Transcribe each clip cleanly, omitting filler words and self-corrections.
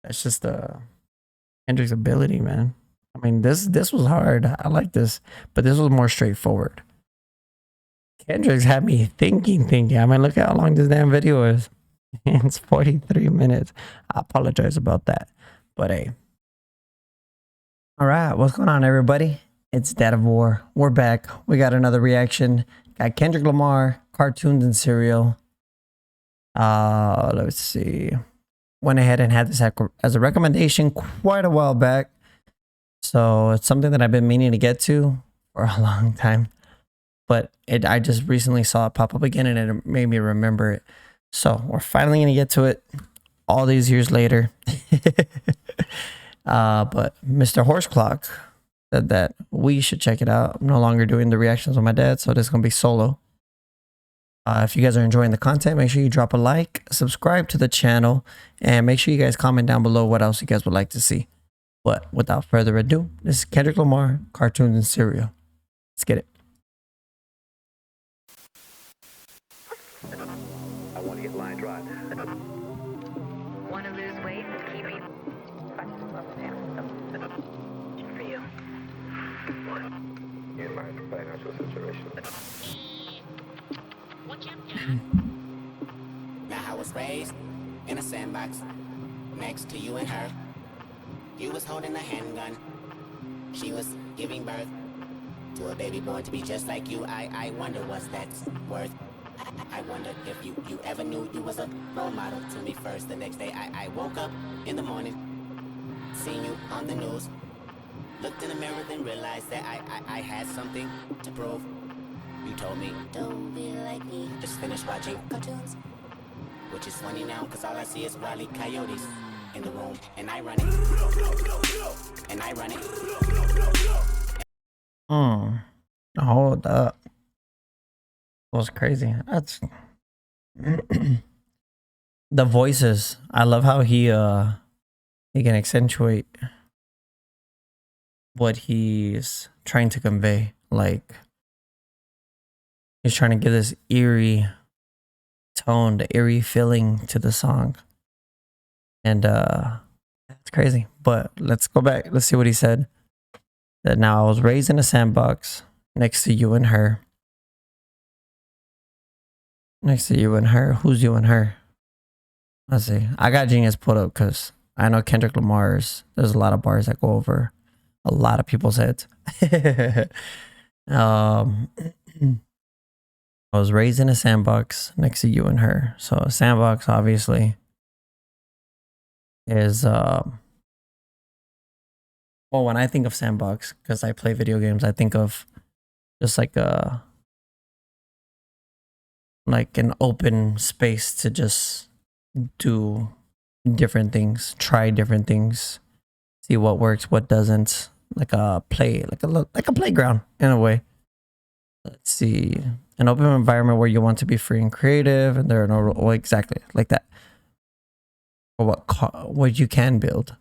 That's just Kendrick's ability, man. I mean, this was hard. I like this, but this was more straightforward. Kendrick's had me thinking. I mean, look at how long this damn video is. It's 43 minutes. I apologize about that. But hey. All right, what's going on, everybody? It's Dad of War. We're back. We got another reaction. Got Kendrick Lamar, cartoons and cereal. Let's see. Went ahead and had this as a recommendation quite a while back. So it's something that I've been meaning to get to for a long time. But I just recently saw it pop up again and it made me remember it. So we're finally going to get to it all these years later. But Mr. Horseclock said that we should check it out. I'm no longer doing the reactions with my dad, so this is going to be solo. If you guys are enjoying the content, make sure you drop a like, subscribe to the channel, and make sure you guys comment down below what else you guys would like to see. But without further ado, this is Kendrick Lamar, cartoons and cereal. Let's get it. I want to get line drive. Want to lose weight? Keep eating. For you. In my financial situation. Now I was raised in a sandbox next to you and her. You was holding a handgun. She was giving birth to a baby born to be just like you. I wonder what's that's worth. I wonder if you ever knew you was a role model to me first. The next day I woke up in the morning, seen you on the news, looked in the mirror, then realized that I had something to prove. You told me, don't be like me, just finish watching cartoons. Which is funny now, cause all I see is Wile E. Coyotes in the room, and I run it. And I run it. Hold up. That was crazy. That's the voices. I love how he can accentuate what he's trying to convey. Like he's trying to give this eerie tone, the eerie feeling to the song. And it's crazy. But let's go back. Let's see what he said. That now I was raised in a sandbox next to you and her. Next to you and her. Who's you and her? Let's see. I got Genius put up because I know Kendrick Lamar's. There's a lot of bars that go over a lot of people's heads. I was raised in a sandbox next to you and her. So a sandbox obviously is well, when I think of sandbox, because I play video games, I think of just like an open space to just do different things, try different things, see what works, what doesn't, like a playground in a way. Let's see, an open environment where you want to be free and creative, and there are no well, exactly like that. Or what you can build.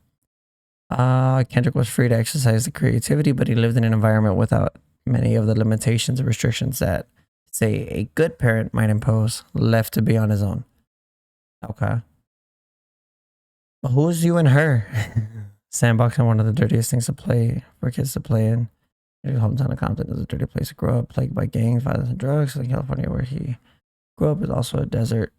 Kendrick was free to exercise the creativity, but he lived in an environment without many of the limitations and restrictions that, say, a good parent might impose, left to be on his own. Okay. But who's you and her? Sandbox are one of the dirtiest things to play for kids to play in. His hometown of Compton is a dirty place to grow up, plagued by gangs, violence, and drugs. In California, where he grew up, is also a desert.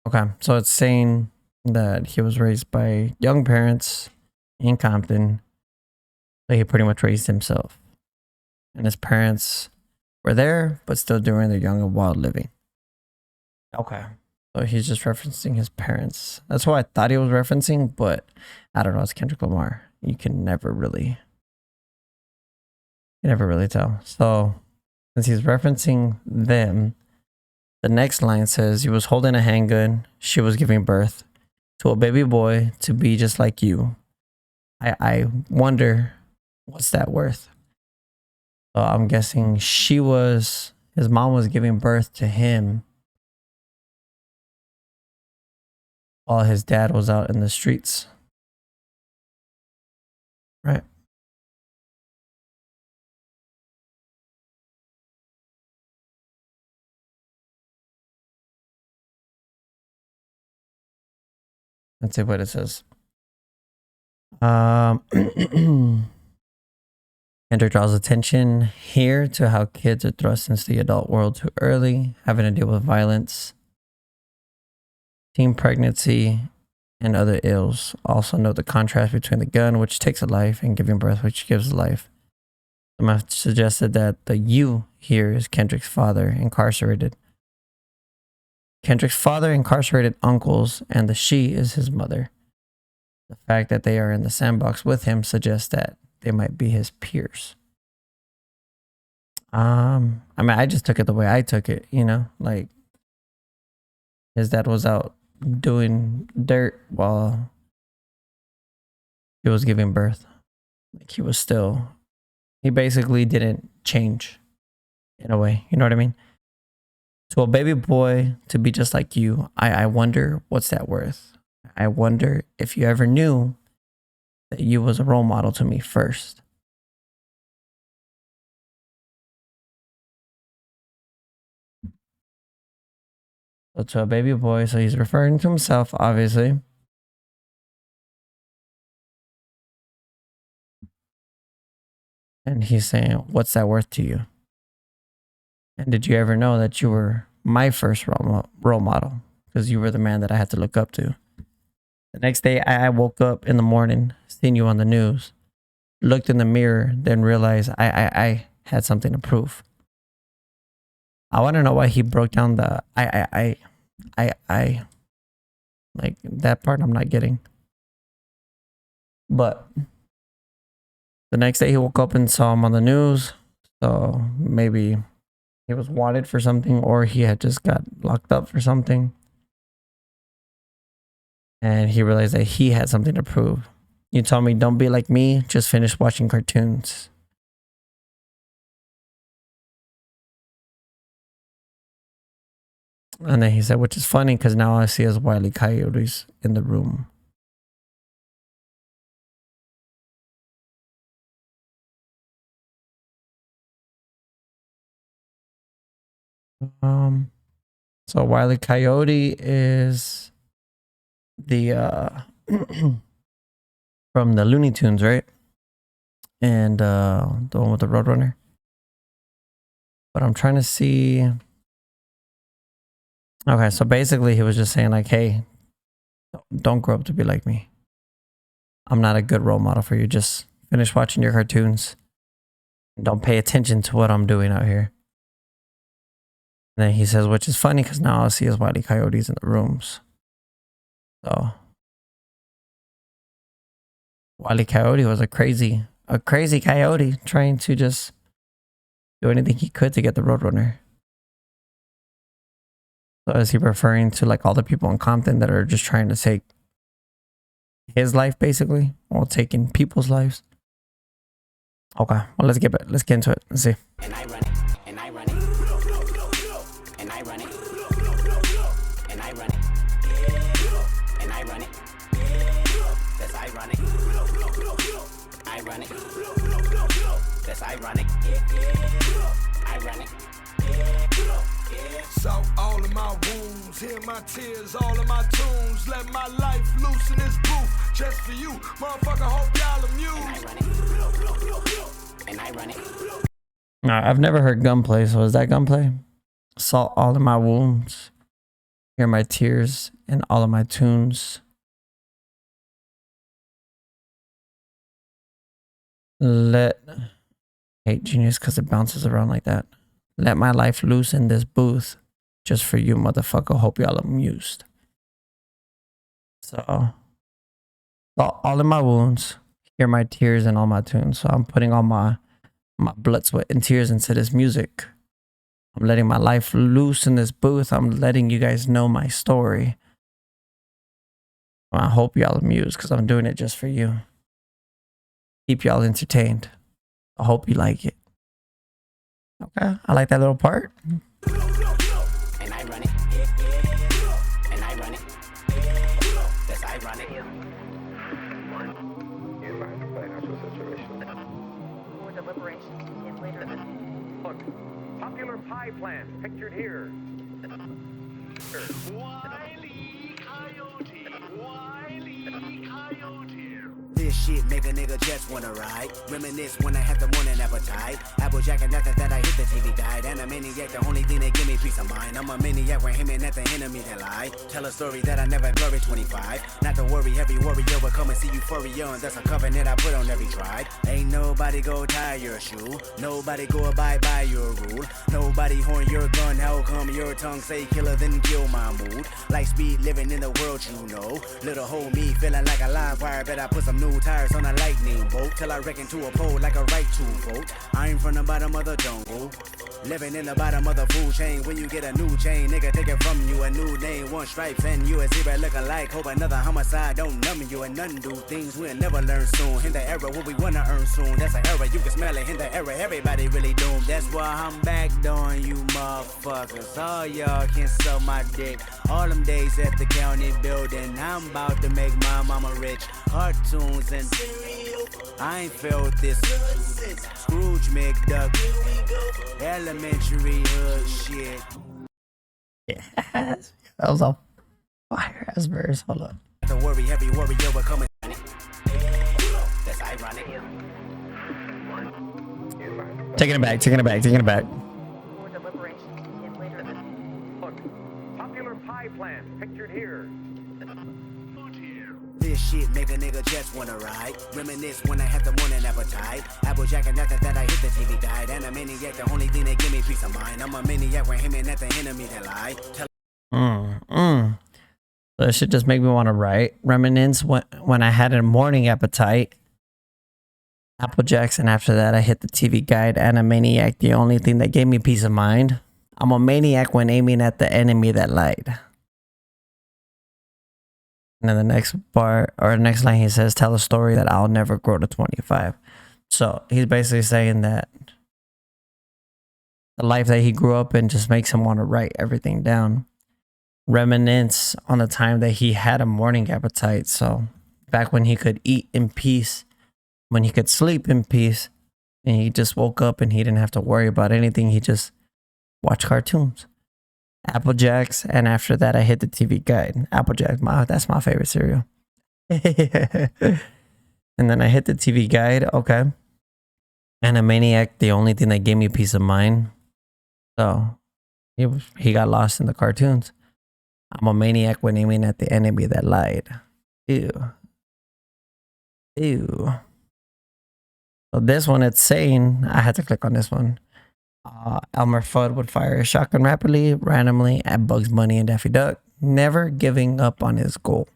Okay, so it's saying that he was raised by young parents in Compton, but he pretty much raised himself. And his parents were there, but still doing their young and wild living. Okay, so he's just referencing his parents. That's what I thought he was referencing, but I don't know. It's Kendrick Lamar. You can never really tell. So since he's referencing them, the next line says, he was holding a handgun. She was giving birth to a baby boy to be just like you. I wonder what's that worth. So I'm guessing his mom was giving birth to him while his dad was out in the streets. Right. Let's see what it says. Kendrick draws attention here to how kids are thrust into the adult world too early, having to deal with violence, teen pregnancy, and other ills. Also note the contrast between the gun, which takes a life, and giving birth, which gives a life. Some have suggested that the you here is Kendrick's father, incarcerated. Kendrick's father incarcerated uncles, and the she is his mother. The fact that they are in the sandbox with him suggests that they might be his peers. I mean, I just took it the way I took it, you know, like his dad was out doing dirt while he was giving birth. Like he basically didn't change in a way, you know what I mean? To a baby boy to be just like you, I wonder what's that worth? I wonder if you ever knew that you was a role model to me first. So to a baby boy, so he's referring to himself, obviously. And he's saying, what's that worth to you? And did you ever know that you were my first role model? Because you were the man that I had to look up to. The next day, I woke up in the morning, seen you on the news, looked in the mirror, then realized I had something to prove. I want to know why he broke down the I. Like, that part I'm not getting. But the next day he woke up and saw him on the news. So maybe he was wanted for something, or he had just got locked up for something. And he realized that he had something to prove. You told me, don't be like me, just finish watching cartoons. And then he said, which is funny because now I see as Wile E. Coyotes in the room. So Wile E. Coyote is the from the Looney Tunes, right? And the one with the Roadrunner. But I'm trying to see. Okay, so basically he was just saying like, hey, don't grow up to be like me. I'm not a good role model for you. Just finish watching your cartoons. Don't pay attention to what I'm doing out here. And then he says, which is funny because now I see his Wile E. Coyotes in the rooms. So Wile E. Coyote was a crazy coyote trying to just do anything he could to get the Roadrunner. So is he referring to like all the people in Compton that are just trying to take his life basically, while taking people's lives? Okay, well let's get into it. Let's see. And I run it, and I run it, and I run it, and I run it, and I run it. That's ironic. I run it. That's ironic. I run it. So all of my wounds, hear my tears, all of my tunes. Let my life loose in this booth, just for you, motherfucker. Hope y'all amused. And I run it. I've never heard Gunplay, so is that Gunplay? Salt all of my wounds, hear my tears, and all of my tunes. Hate Genius because it bounces around like that. Let my life loose in this booth, just for you, motherfucker. Hope y'all amused. So all of my wounds, hear my tears and all my tunes. So I'm putting all my blood, sweat, and tears into this music. I'm letting my life loose in this booth. I'm letting you guys know my story. I hope y'all amused because I'm doing it just for you. Keep y'all entertained. I hope you like it. Okay, I like that little part. And I run it. And I run it. That's ironic. You find a financial situation. More deliberations begin later in the Look, popular pie plans pictured here. Wile E. Coyote, Wile shit make a nigga just wanna ride. Reminisce when I had the morning appetite. Applejack and after that I hit the TV guide. And a maniac, the only thing that give me peace of mind. I'm a maniac when him and at the enemy that lie. Tell a story that I never glory 25. Not to worry, heavy warrior will come and see euphoria. And that's a covenant I put on every tribe. Ain't nobody go tie your shoe. Nobody go abide by your rule. Nobody horn your gun. How come your tongue say killer then kill my mood? Like speed living in the world you know. Little hoe me feeling like a live wire. Bet I put some new tires on a lightning bolt. Till I reckon to a pole like a right to vote. I'm from the bottom of the jungle. Living in the bottom of the food chain. When you get a new chain, nigga take it from you. A new name, one stripes and you a zebra look alike. Hope another homicide don't numb you. And none do things we'll never learn soon. In the era what we wanna earn soon. That's an era, you can smell it. In the era, everybody really doomed. That's why I'm back on you motherfuckers. All y'all can suck my dick. All them days at the county building. I'm about to make my mama rich. Cartoons and cereal. I ain't felt this. Scrooge McDuck. Elementary hood shit. Yeah, that was a fire ass verse. Hold up. Don't worry, heavy warrior will come and that's ironic. Taking it back, taking it back, taking it back. More deliberations begin later. Look, popular pie plans pictured here. This shit make a nigga just wanna ride. Reminisce when I had the morning appetite. Applejack and after that I hit the TV guide. And a maniac, the only thing that give me peace of mind. I'm a maniac when him and at the enemy that lie. That shit just make me want to write. Reminisce when I had a morning appetite. Applejacks and after that I hit the TV guide. And a maniac, the only thing that gave me peace of mind. I'm a maniac when aiming at the enemy that lied. And then the next part or next line he says, tell a story that I'll never grow to 25. So he's basically saying that the life that he grew up in just makes him want to write everything down. Reminisce on the time that he had a morning appetite. So back when he could eat in peace, when he could sleep in peace, and he just woke up and he didn't have to worry about anything. He just watched cartoons. Applejacks, and after that I hit the TV guide. Applejacks, that's my favorite cereal. And then I hit the TV guide, okay. And a maniac, the only thing that gave me peace of mind. So he got lost in the cartoons. I'm a maniac when aiming at the enemy that lied. Ew. Ew. So this one, it's saying, I had to click on this one. Elmer Fudd would fire a shotgun rapidly, randomly at Bugs Bunny and Daffy Duck, never giving up on his goal.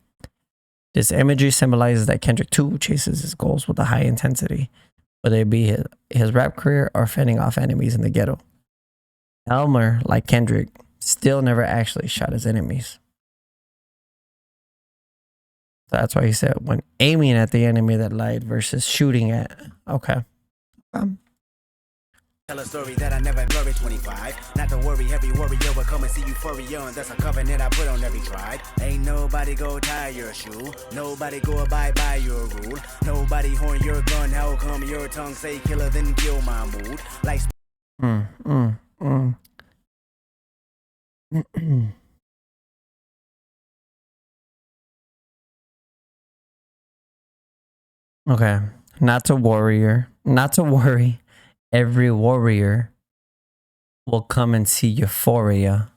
This imagery symbolizes that Kendrick too chases his goals with a high intensity, whether it be his rap career or fending off enemies in the ghetto. Elmer, like Kendrick, still never actually shot his enemies. So that's why he said when aiming at the enemy that lied versus shooting at. Okay. Tell a story that I never glory 25. Not to worry, heavy warrior will come and see euphoria. And that's a covenant I put on every tribe. Ain't nobody go tie your shoe. Nobody go abide by your rule. Nobody horn your gun. How come your tongue say killer then kill my mood? Like Okay. Not to worry. Every warrior will come and see euphoria.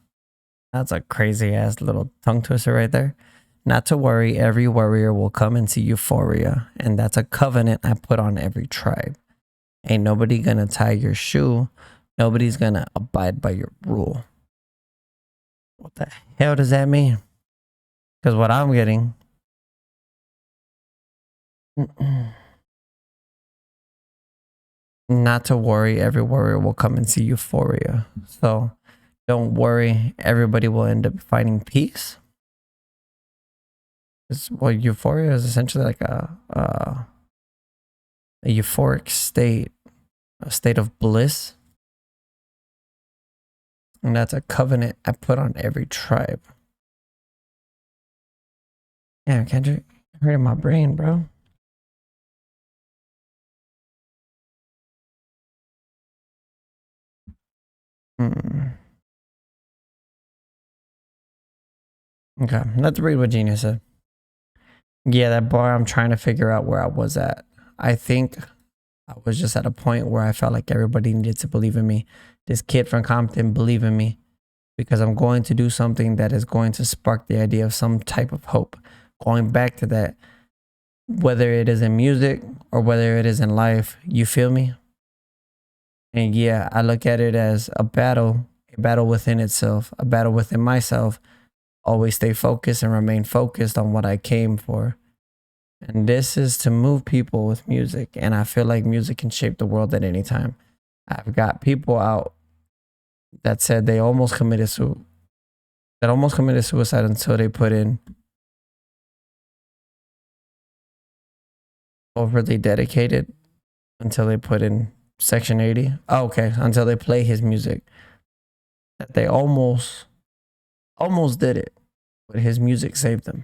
That's a crazy ass little tongue twister right there. Not to worry, every warrior will come and see euphoria. And that's a covenant I put on every tribe. Ain't nobody gonna tie your shoe. Nobody's gonna abide by your rule. What the hell does that mean? Because what I'm getting... Not to worry, every warrior will come and see euphoria. So don't worry, everybody will end up finding peace. Well, euphoria is essentially like a euphoric state, a state of bliss. And that's a covenant I put on every tribe. Yeah, Kendrick, you're hurting my brain, bro. Okay, let's read what Genius said. Yeah, that bar, I'm trying to figure out where I was at. I think I was just at a point where I felt like everybody needed to believe in me. This kid from Compton believe in me because I'm going to do something that is going to spark the idea of some type of hope. Going back to that, whether it is in music or whether it is in life, you feel me? And yeah, I look at it as a battle within itself, a battle within myself. Always stay focused and remain focused on what I came for. And this is to move people with music. And I feel like music can shape the world at any time. I've got people out that said they almost committed suicide until they put in overly dedicated, until they put in Section 80. Oh, okay, until they play his music. That they almost did it, but his music saved them.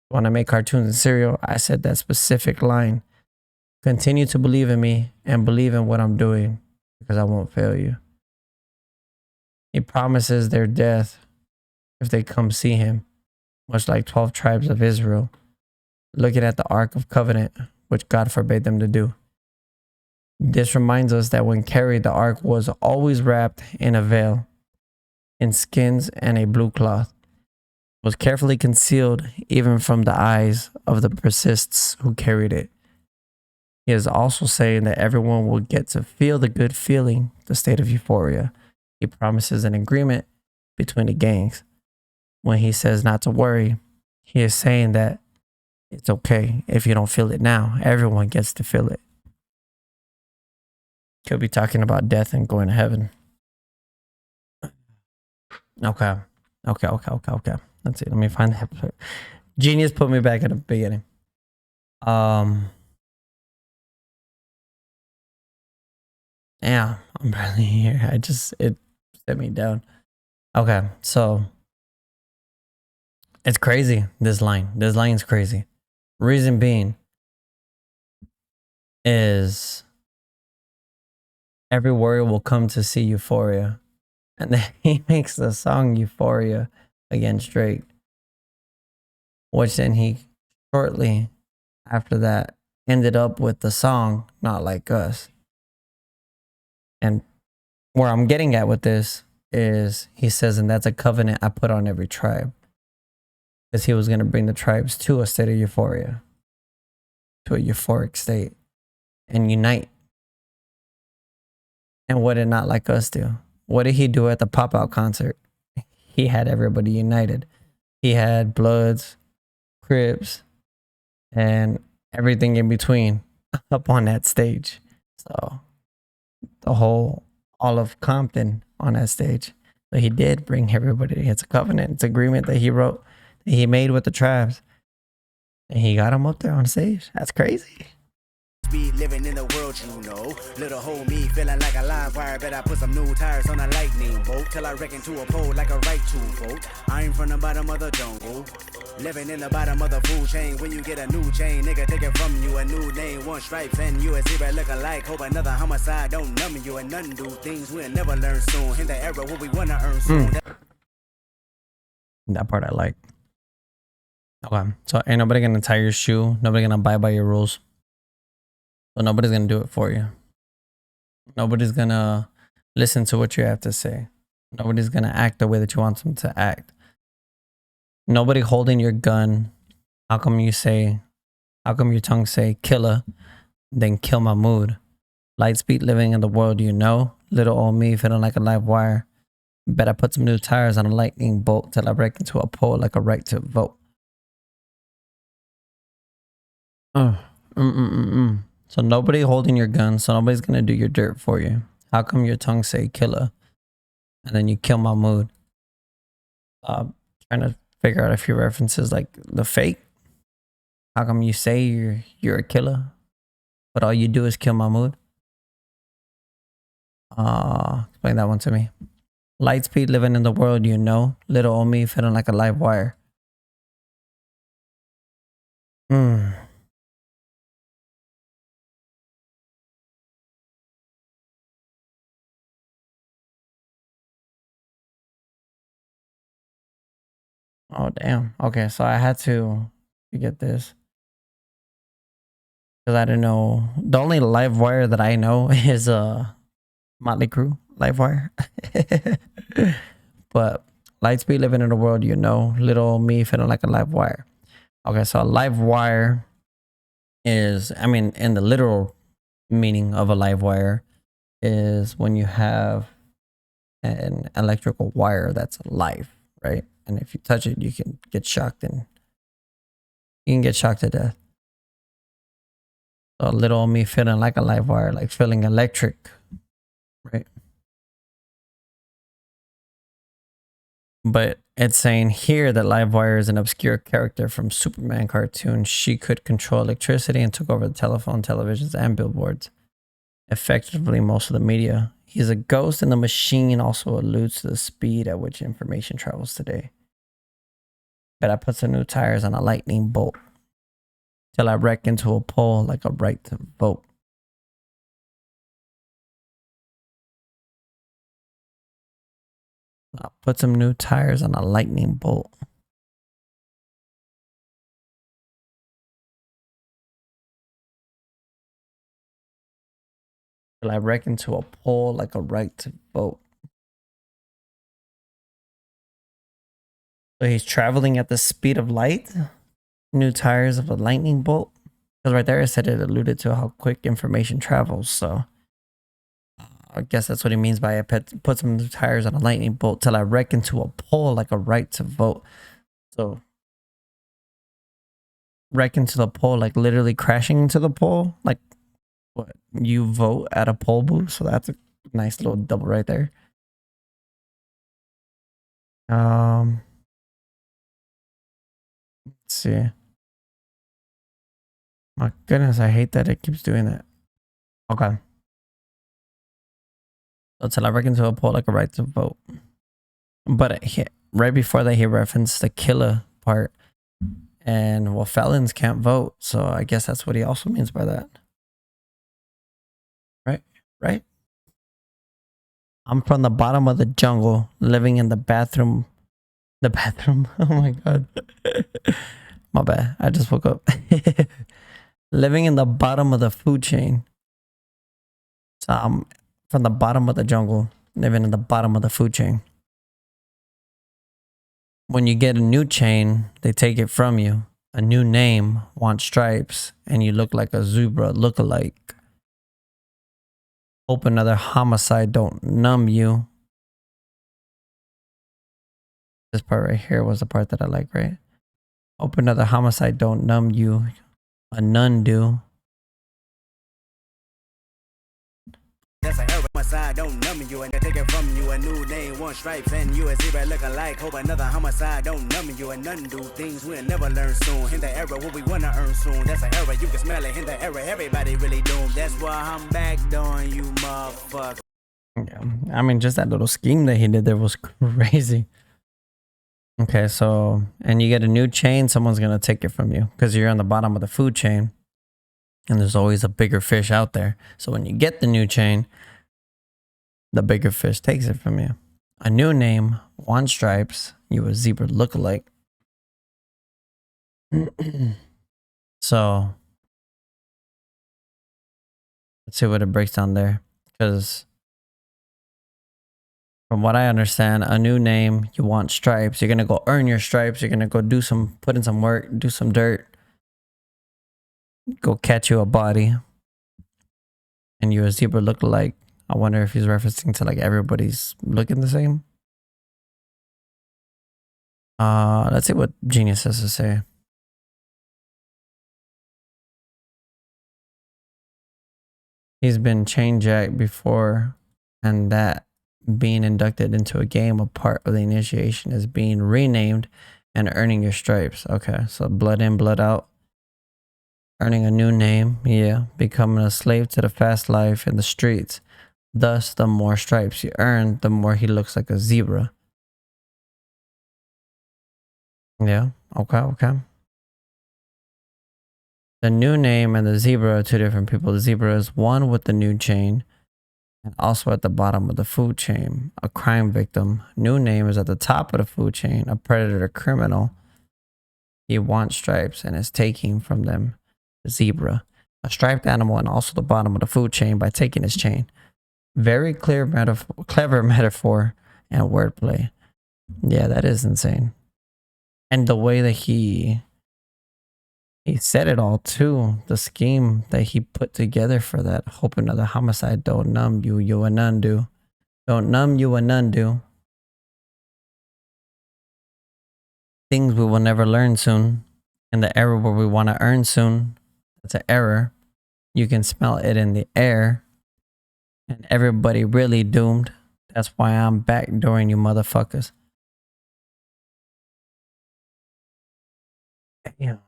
When I make cartoons and cereal, I said that specific line: continue to believe in me and believe in what I'm doing because I won't fail you. He promises their death if they come see him, much like 12 tribes of Israel, looking at the Ark of Covenant, which God forbade them to do. This reminds us that when carried, the Ark was always wrapped in a veil, in skins and a blue cloth, was carefully concealed even from the eyes of the persists who carried it. He is also saying that everyone will get to feel the good feeling, the state of euphoria. He promises an agreement between the gangs. When he says not to worry, he is saying that it's okay if you don't feel it now. Everyone gets to feel it. Could be talking about death and going to heaven. Okay. Let's see. Let me find the episode. Genius put me back at the beginning. Yeah, I'm barely here. It set me down. Okay, so it's crazy. This line's crazy. Reason being is every warrior will come to see euphoria. And then he makes the song Euphoria against Drake, which then he shortly after that ended up with the song Not Like Us. And where I'm getting at with this is he says, and that's a covenant I put on every tribe. Because he was going to bring the tribes to a state of euphoria, to a euphoric state, and unite. And what did Not Like Us do? What did he do at the pop-out concert? He had everybody united. He had Bloods, Crips, and everything in between up on that stage. So all of Compton on that stage. So he did bring everybody. It's a covenant. It's agreement that he wrote, that he made with the tribes. And he got them up there on stage. That's crazy. Be living in the world, you know. Little homie feeling like a live wire. Bet I put some new tires on a lightning bolt till I reckon to a pole like a right to vote. I'm from the bottom of the jungle, living in the bottom of the food chain. When you get a new chain, nigga, take it from you. A new name, one stripe, and you a zebra look alike. Hope another homicide don't numb you and none do things we'll never learn soon. In the era what we wanna earn soon. That part I like. Okay, so ain't nobody gonna tie your shoe. Nobody gonna abide by your rules. So nobody's gonna do it for you. Nobody's gonna listen to what you have to say. Nobody's gonna act the way that you want them to act. Nobody holding your gun. How come your tongue say killer, then kill my mood? Lightspeed living in the world you know. Little old me feeling like a live wire. Bet I put some new tires on a lightning bolt till I break into a pole like a right to vote. So nobody holding your gun, so nobody's gonna do your dirt for you. How come your tongue say killer, and then you kill my mood? Trying to figure out if your references like the fake. How come you say you're a killer, but all you do is kill my mood? Explain that one to me. Lightspeed living in the world you know. Little old me feeling like a live wire. Oh, damn. Okay, so I had to You get this. Because I don't know. The only live wire that I know is Motley Crue live wire. But Lightspeed living in the world, you know, little me feeling like a live wire. Okay, so a live wire is, I mean, in the literal meaning of a live wire is when you have an electrical wire that's live, right? And if you touch it, you can get shocked and you can get shocked to death. So little me feeling like a live wire, like feeling electric, right? But it's saying here that Livewire is an obscure character from Superman cartoon. She could control electricity and took over the telephone, televisions, and billboards. Effectively, most of the media. He's a ghost, and the machine also alludes to the speed at which information travels today. But I put some new tires on a lightning bolt till I wreck into a pole like a right to vote. I'll put some new tires on a lightning bolt. Till I wreck into a pole like a right to vote. So he's traveling at the speed of light. New tires of a lightning bolt. Because right there it said it alluded to how quick information travels. So I guess that's what he means by I put some new tires on a lightning bolt till I wreck into a pole like a right to vote. So wreck into the pole, like literally crashing into the pole. Like what you vote at a poll booth. So that's a nice little double right there. Let's see. My goodness, I hate that it keeps doing that. Okay. So till I wreck into a poll like a right to vote. But right before that, he referenced the killer part. And well, felons can't vote. So I guess that's what he also means by that. Right? I'm from the bottom of the jungle, living in the bathroom. The bathroom? Oh my God. My bad. I just woke up. Living in the bottom of the food chain. So I'm from the bottom of the jungle, living in the bottom of the food chain. When you get a new chain, they take it from you. A new name, want stripes, and you look like a zebra lookalike. Hope another homicide don't numb you. This part right here was the part that I like, right? Hope another homicide don't numb you. A nun do. That's an error. Homicide don't numb you and they take it from you. A new name, one stripes, and you a zebra looking like. Hope another homicide don't numb you and none do things we'll never learn soon. Hit the error what we wanna earn soon. That's an error, you can smell it. Hit the error, everybody really doomed. That's why I'm back on you, motherfucker. Yeah, I mean, just that little scheme that he did there was crazy. Okay, so, and you get a new chain, someone's gonna take it from you because you're on the bottom of the food chain. And there's always a bigger fish out there. So when you get the new chain, the bigger fish takes it from you. A new name, one stripes, you a zebra lookalike. So let's see what it breaks down there. Because from what I understand, a new name, you want stripes. You're going to go earn your stripes. You're going to go put in some work, do some dirt. Go catch you a body. And you a zebra lookalike. I wonder if he's referencing to like everybody's looking the same. Let's see what Genius has to say. He's been chain jacked before, and that being inducted into a game, a part of the initiation is being renamed and earning your stripes. Okay, so blood in, blood out. Earning a new name, yeah. Becoming a slave to the fast life in the streets. Thus, the more stripes you earn, the more he looks like a zebra. Yeah, okay. The new name and the zebra are two different people. The zebra is one with the new chain and also at the bottom of the food chain. A crime victim. New name is at the top of the food chain. A predator criminal. He wants stripes and is taking from them the zebra, a striped animal, and also the bottom of the food chain by taking his chain. Very clever metaphor and wordplay. Yeah, that is insane. And the way that he said it all too, the scheme that he put together for that, hoping another homicide don't numb you, you a none do. Don't numb you a none do. Things we will never learn soon. In the era where we want to earn soon. That's an error. You can smell it in the air. And everybody really doomed. That's why I'm backdooring you motherfuckers. Damn.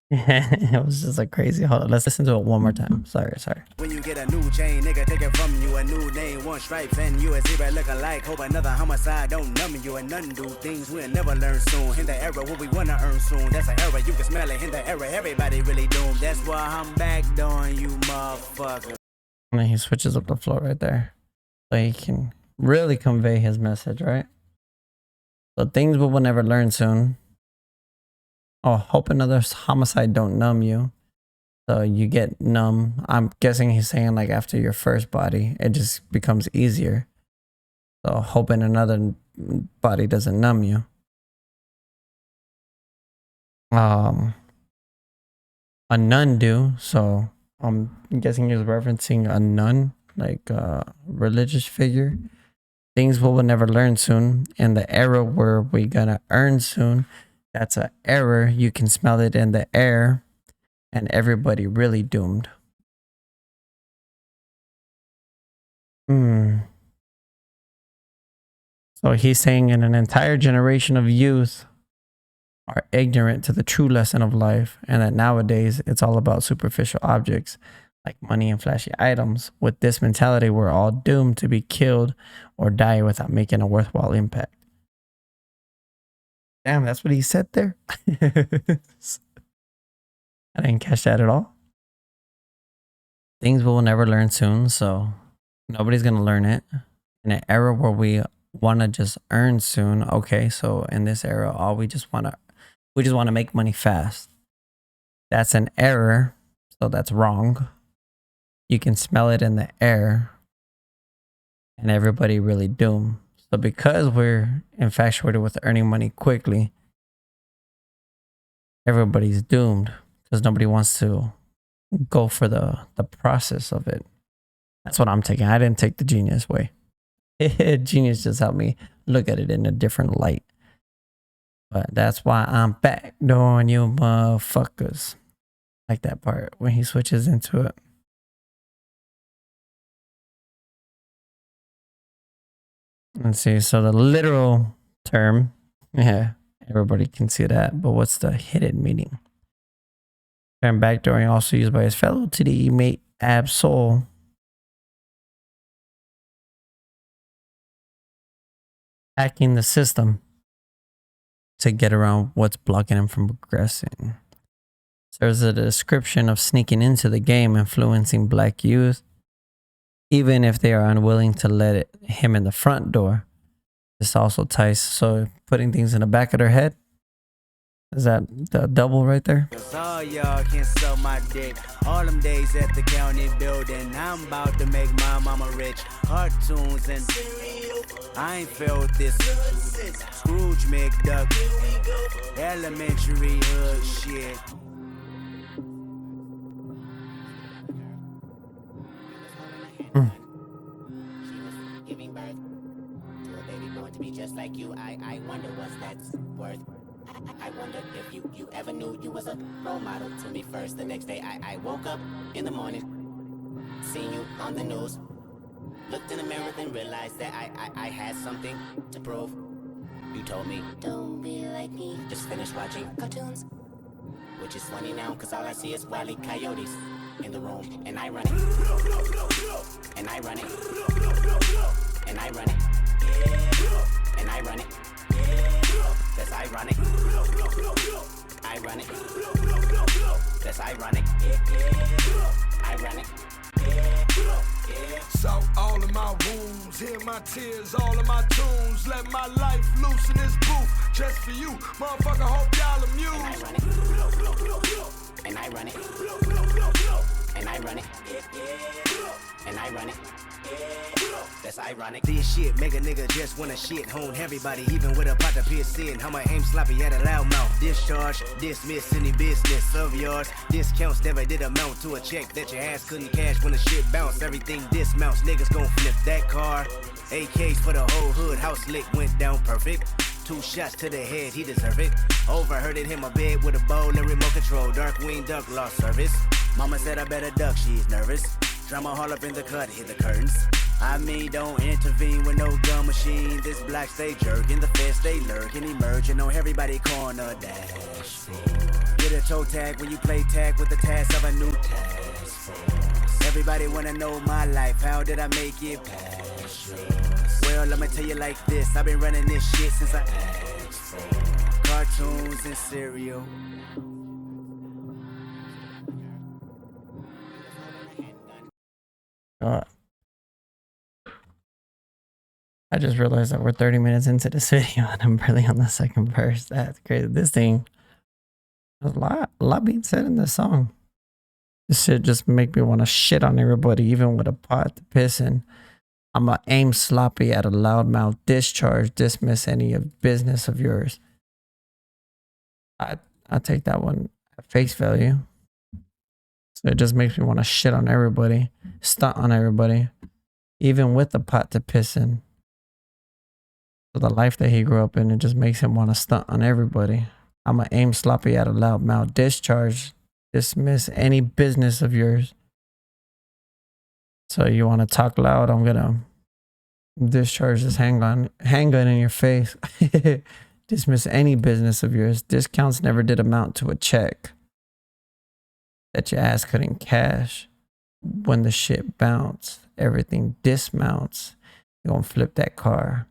It was just like crazy. Hold on, let's listen to it one more time. Sorry. When you get a new chain, nigga, take it from you. A new name, one stripe, and you a zebra look alike. Hope another homicide don't numb you and none do things we'll never learn soon. In the era what we wanna earn soon. That's an era, you can smell it. In the era, everybody really doomed. That's why I'm backdooring you, motherfucker. And then he switches up the flow right there. So he can really convey his message, right? So things we will never learn soon. Oh, hope another homicide don't numb you. So you get numb. I'm guessing he's saying like after your first body, it just becomes easier. So hoping another body doesn't numb you. A nun do. So I'm guessing he's referencing a nun, like a religious figure. Things we will never learn soon. In the era where we gonna earn soon. That's an error. You can smell it in the air. And everybody really doomed. So he's saying an entire generation of youth are ignorant to the true lesson of life. And that nowadays it's all about superficial objects like money and flashy items. With this mentality, we're all doomed to be killed or die without making a worthwhile impact. Damn, that's what he said there. I didn't catch that at all. Things we will never learn soon, so nobody's gonna learn it. In an era where we want to just earn soon, okay, so in this era, we just want to make money fast. That's an error, so that's wrong. You can smell it in the air, and everybody really doomed. So because we're infatuated with earning money quickly, everybody's doomed because nobody wants to go for the process of it. That's what I'm taking. I didn't take the genius way. Genius just helped me look at it in a different light. But that's why I'm backdooring you motherfuckers. Like that part when he switches into it. Let's see. So the literal term, yeah, everybody can see that. But what's the hidden meaning? Term backdooring also used by his fellow TDE mate Absol. Hacking the system to get around what's blocking him from progressing. So there's a description of sneaking into the game, influencing black youth, even if they are unwilling to let him in the front door. This also ties, so putting things in the back of their head. Is that the double right there? All y'all can suck my dick. All them days at the county building. I'm about to make my mama rich. Cartoons and I ain't felt this. Scrooge McDuck. Elementary hood shit. Giving birth to a baby born to be just like you. I wonder what's that's worth. I wonder if you ever knew you was a role model to me first. The next day I woke up in the morning, seen you on the news, looked in the mirror and realized that I had something to prove. You told me, don't be like me, just finished watching cartoons. Which is funny now, cause all I see is Wile E. Coyotes in the room. And I run it. And I run it. And I run it. And I run it. That's ironic. I run it. That's ironic. I run it. Salt all of my wounds, hear my tears, all of my tunes. Let my life loose in this booth, just for you, motherfucker. Hope y'all amused. And I run it. And I run it. And I run it. That's ironic. This shit make a nigga just wanna shit hone everybody, even with a pot to piss in. How my aim sloppy at a loud mouth. Discharge, dismiss any business of yours. Discounts never did amount to a check that your ass couldn't cash when the shit bounced. Everything dismounts, niggas gon' flip that car. AKs for the whole hood, house lit went down perfect. 2 shots to the head, he deserve it. Overheard it, hit my bed with a bowl and remote control. Dark wing duck lost service. Mama said I better duck, she's nervous. Drama all up in the cut, hit the curtains. I mean, don't intervene with no gun machine. This block stay jerking, the feds stay lurking, emerging on everybody corner dashboard. Get a toe tag when you play tag with the task of a new task force. Everybody wanna know my life, how did I make it past yours? Well, I'ma tell you like this, I've been running this shit since I asked for cartoons and cereal. I just realized that we're 30 minutes into this video and I'm barely on the second verse. That's crazy. This thing, there's a lot being said in this song. This shit just make me want to shit on everybody, even with a pot to piss in. I'ma aim sloppy at a loudmouth, discharge, dismiss any of business of yours. I take that one at face value. So it just makes me want to shit on everybody, stunt on everybody, even with the pot to piss in. So the life that he grew up in, it just makes him want to stunt on everybody. I'ma aim sloppy at a loudmouth, discharge, dismiss any business of yours. So you want to talk loud, I'm gonna discharge this handgun in your face. Dismiss any business of yours. Discounts never did amount to a check that your ass couldn't cash. When the shit bounced, everything dismounts. You gonna flip that car.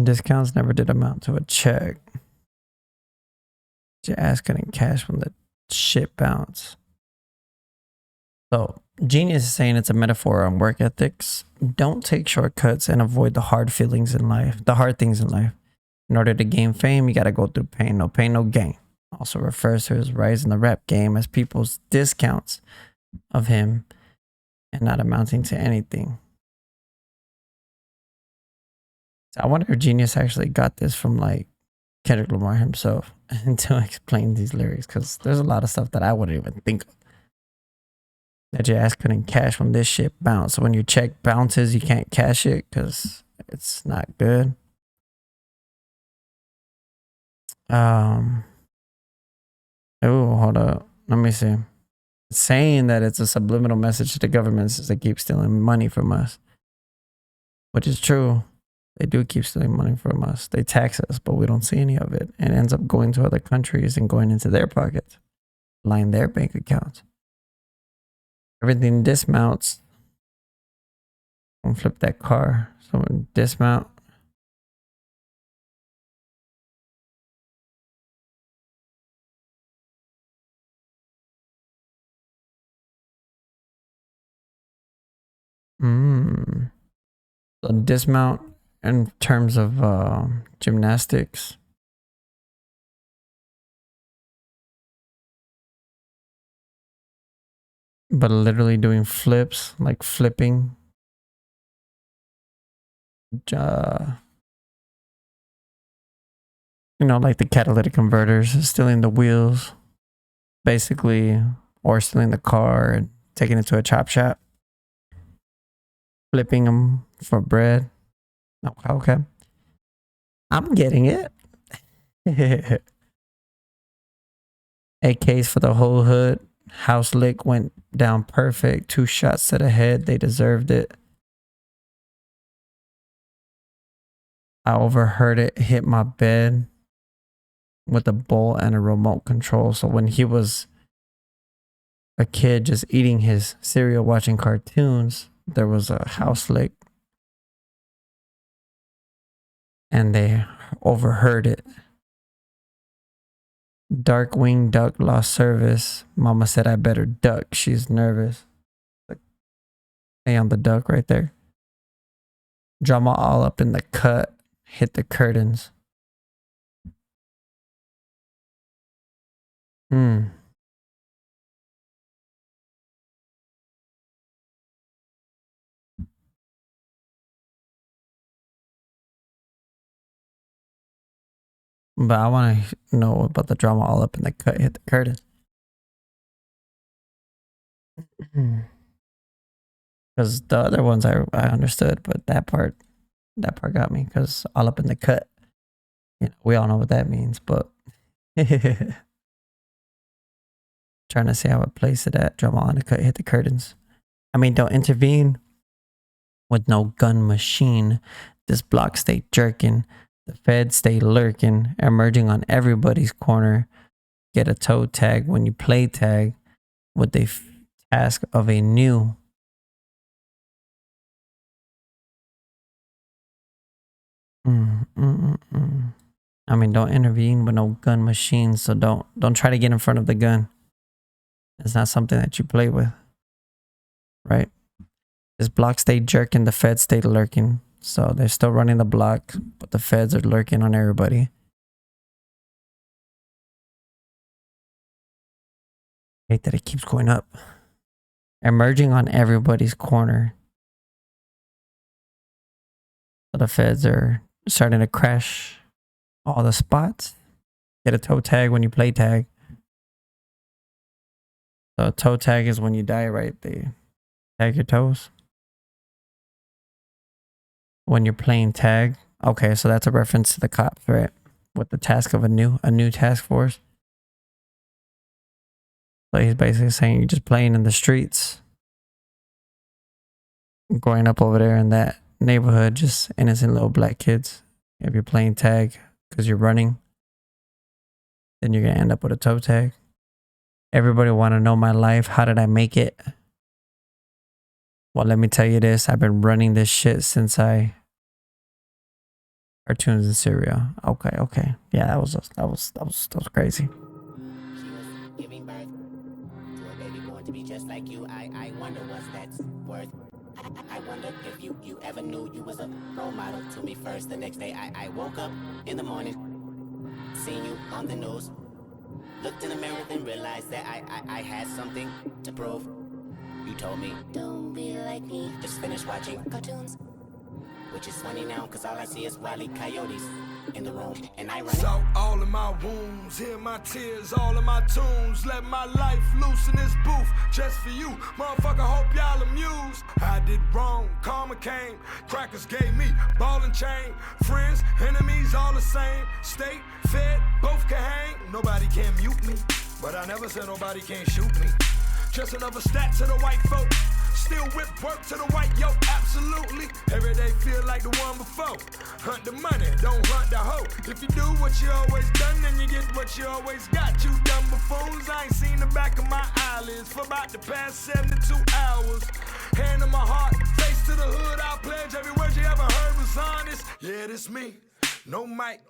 Discounts never did amount to a check. Your ass couldn't cash when the shit bounced. So, Genius is saying it's a metaphor on work ethics. Don't take shortcuts and avoid the hard feelings in life, the hard things in life. In order to gain fame, you gotta go through pain. No pain, no gain. Also refers to his rise in the rap game as people's discounts of him and not amounting to anything. So I wonder if Genius actually got this from like Kendrick Lamar himself to explain these lyrics, because there's a lot of stuff that I wouldn't even think of. That your ass couldn't cash when this shit bounced. So when your check bounces, you can't cash it because it's not good. Oh, hold up. Let me see. It's saying that it's a subliminal message to the government since they keep stealing money from us. Which is true. They do keep stealing money from us. They tax us, but we don't see any of it. And it ends up going to other countries and going into their pockets, line their bank accounts. Everything dismounts. Don't flip that car. Someone dismount. So dismount in terms of gymnastics. But literally doing flips, like flipping. Like the catalytic converters, stealing the wheels, basically, or stealing the car and taking it to a chop shop. Flipping them for bread. Okay. I'm getting it. AKs for the whole hood. House lick went down perfect. 2 shots to the head. They deserved it. I overheard it hit my bed with a bowl and a remote control. So when he was a kid just eating his cereal, watching cartoons, there was a house lick. And they overheard it. Dark winged duck lost service. Mama said I better duck. She's nervous. Hey on the duck right there. Drama all up in the cut. Hit the curtains. But I want to know about the drama all up in the cut. Hit the curtain. Because the other ones I understood, but that part got me. Because all up in the cut, you know, we all know what that means. But trying to see how it plays to that drama on the cut. Hit the curtains. I mean, don't intervene with no gun machine. This block stay jerking. The feds stay lurking, emerging on everybody's corner. Get a toe tag when you play tag with the task of a new. I mean, don't intervene with no gun machine, so don't try to get in front of the gun. It's not something that you play with, right? This block stay jerking, the feds stay lurking. So they're still running the block, but the feds are lurking on everybody. I hate that it keeps going up. Emerging on everybody's corner. So the feds are starting to crash all the spots. Get a toe tag when you play tag. So a toe tag is when you die, right? They tag your toes. When you're playing tag. Okay, so that's a reference to the cops, right? With the task of a new task force. So he's basically saying you're just playing in the streets. Growing up over there in that neighborhood, just innocent little black kids. If you're playing tag because you're running, then you're going to end up with a toe tag. Everybody want to know my life. How did I make it? Well, let me tell you this. I've been running this shit since cartoons in Syria. Okay. Yeah, that was crazy. She was giving birth to a baby born to be just like you. I wonder what's that's worth. I wonder if you ever knew you was a role model to me first. The next day I woke up in the morning, seen you on the news, looked in the mirror and realized that I had something to prove. You told me, don't be like me, just finish watching cartoons. Which is funny now, cause all I see is Wile E. Coyotes in the room, and I run. Salt all of my wounds, hear my tears, all of my tunes. Let my life loose in this booth, just for you. Motherfucker, hope y'all amused. I did wrong, karma came. Crackers gave me ball and chain. Friends, enemies, all the same. State, fed, both can hang. Nobody can mute me, but I never said nobody can shoot me. Just another stat to the white folk. Still whip work to the white yoke, absolutely. Every day feel like the one before. Hunt the money, don't hunt the hoe. If you do what you always done, then you get what you always got. You dumb buffoons, I ain't seen the back of my eyelids for about the past 72 hours. Hand on my heart, face to the hood, I'll pledge every word you ever heard was honest. Yeah, this me, no mic,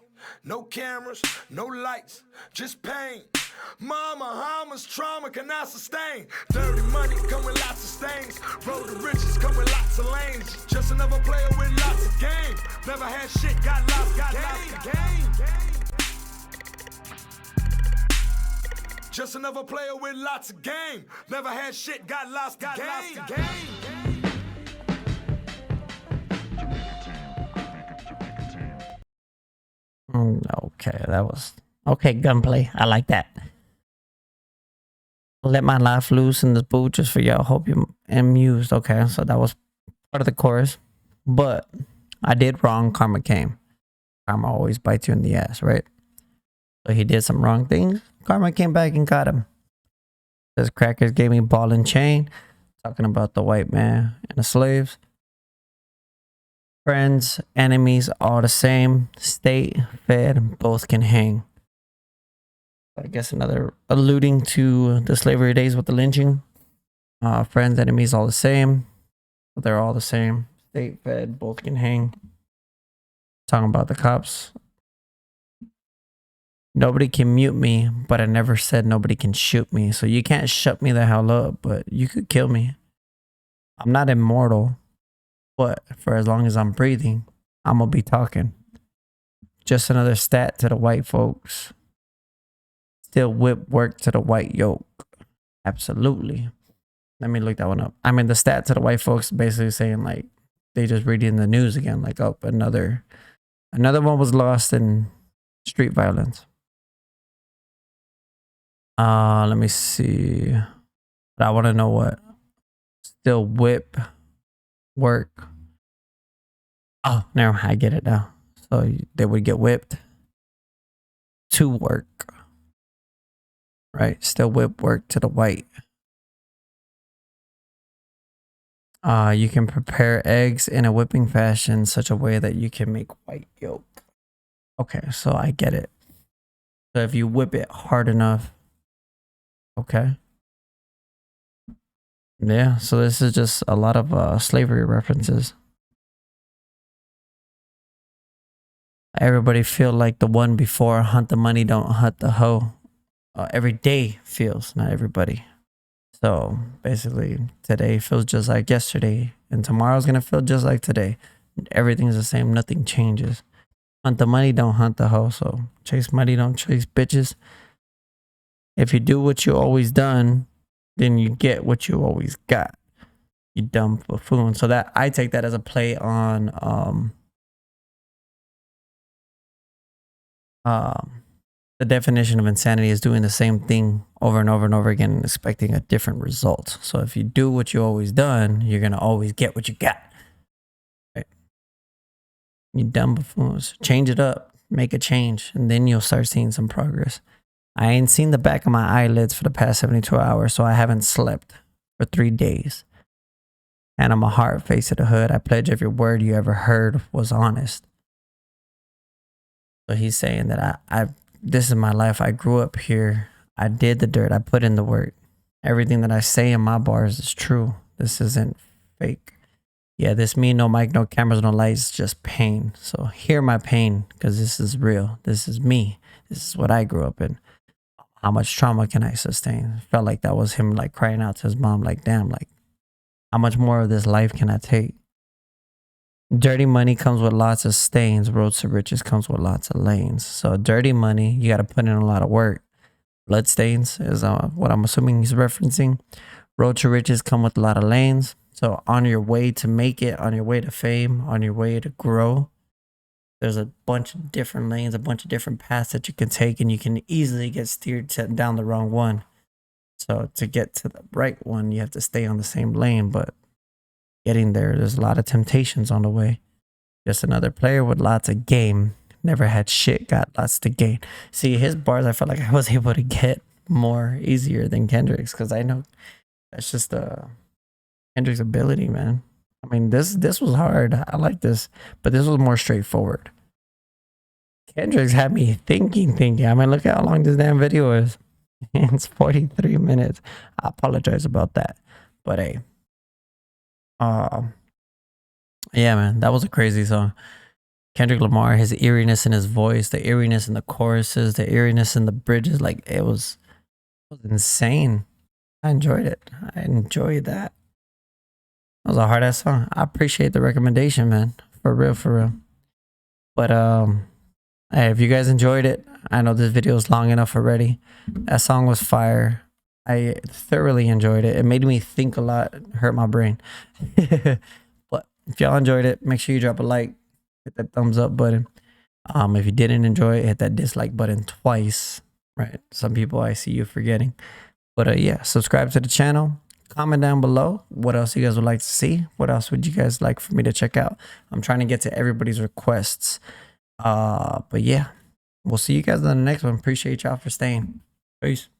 no cameras, no lights, just pain. Mama, Hamas, trauma cannot sustain. Dirty money come with lots of stains. Road to riches come with lots of lanes. Just another player with lots of game. Never had shit, got lost, game. Just another player with lots of game. Never had shit, got lost, game. Okay, that was okay. Gunplay, I like that. Let my life loose in this booth just for y'all. Hope you're amused. Okay, so that was part of the chorus, but I did wrong. Karma came. Karma always bites you in the ass, right? So he did some wrong things. Karma came back and got him. Says crackers gave me ball and chain. Talking about the white man and the slaves. Friends, enemies, all the same. State, fed, both can hang. I guess another alluding to the slavery days with the lynching. Friends, enemies, all the same. They're all the same. State, fed, both can hang. Talking about the cops Nobody can mute me, but I never said nobody can shoot me. So you can't shut me the hell up, but you could kill me. I'm not immortal, but for as long as I'm breathing, I'm going to be talking. Just another stat to the white folks. Still whip work to the white yoke. Absolutely. Let me look that one up. I mean, the stat to the white folks basically saying like they just reading the news again, like, oh, another one was lost in street violence. Let me see. But I want to know what. Still whip work. Oh, no, I get it now. So they would get whipped to work. Right? Still whip work to the white. You can prepare eggs in a whipping fashion such a way that you can make white yolk. Okay, so I get it. So if you whip it hard enough. Okay. Yeah, so this is just a lot of slavery references. Everybody feel like the one before, hunt the money, don't hunt the hoe. Every day feels, not everybody. So basically today feels just like yesterday and tomorrow's going to feel just like today. Everything's the same. Nothing changes. Hunt the money, don't hunt the hoe. So chase money, don't chase bitches. If you do what you always done, then you get what you always got. You dumb buffoon. So that I take that as a play on the definition of insanity is doing the same thing over and over and over again and expecting a different result. So if you do what you always done, you're gonna always get what you got. Right? You dumb buffoons. Change it up. Make a change. And then you'll start seeing some progress. I ain't seen the back of my eyelids for the past 72 hours, so I haven't slept for 3 days. And I'm a hard face of the hood. I pledge every word you ever heard was honest. So he's saying that this is my life. I grew up here. I did the dirt. I put in the work. Everything that I say in my bars is true. This isn't fake. Yeah, this me, no mic, no cameras, no lights, just pain. So hear my pain because this is real. This is me. This is what I grew up in. How much trauma can I sustain? Felt like that was him like crying out to his mom like, damn, like how much more of this life can I take? Dirty money comes with lots of stains. Roads to riches comes with lots of lanes. So dirty money, you got to put in a lot of work. Blood stains is what I'm assuming he's referencing. Road to riches come with a lot of lanes. So on your way to make it, on your way to fame, on your way to grow, there's a bunch of different lanes, a bunch of different paths that you can take, and you can easily get steered down the wrong one. So to get to the right one, you have to stay on the same lane, but getting there's a lot of temptations on the way. Just another player with lots of game. Never had shit, got lots to gain. See, his bars, I felt like I was able to get more easier than Kendrick's because I know that's just Kendrick's ability, man. I mean, this was hard. I like this, but this was more straightforward. Kendrick's had me thinking. I mean, look at how long this damn video is. It's 43 minutes. I apologize about that. But hey, yeah, man, that was a crazy song. Kendrick Lamar, his eeriness in his voice, the eeriness in the choruses, the eeriness in the bridges, like it was insane. I enjoyed it. I enjoyed that. That was a hard ass song. I appreciate the recommendation, man. For real. But hey, if you guys enjoyed it, I know this video is long enough already. That song was fire. I thoroughly enjoyed it. It made me think a lot, hurt my brain. But if y'all enjoyed it, make sure you drop a like, hit that thumbs up button. If you didn't enjoy it, hit that dislike button twice. Right? Some people I see you forgetting. But yeah, subscribe to the channel. Comment down below what else you guys would like to see. What else would you guys like for me to check out? I'm trying to get to everybody's requests. But yeah, we'll see you guys in the next one. Appreciate y'all for staying. Peace.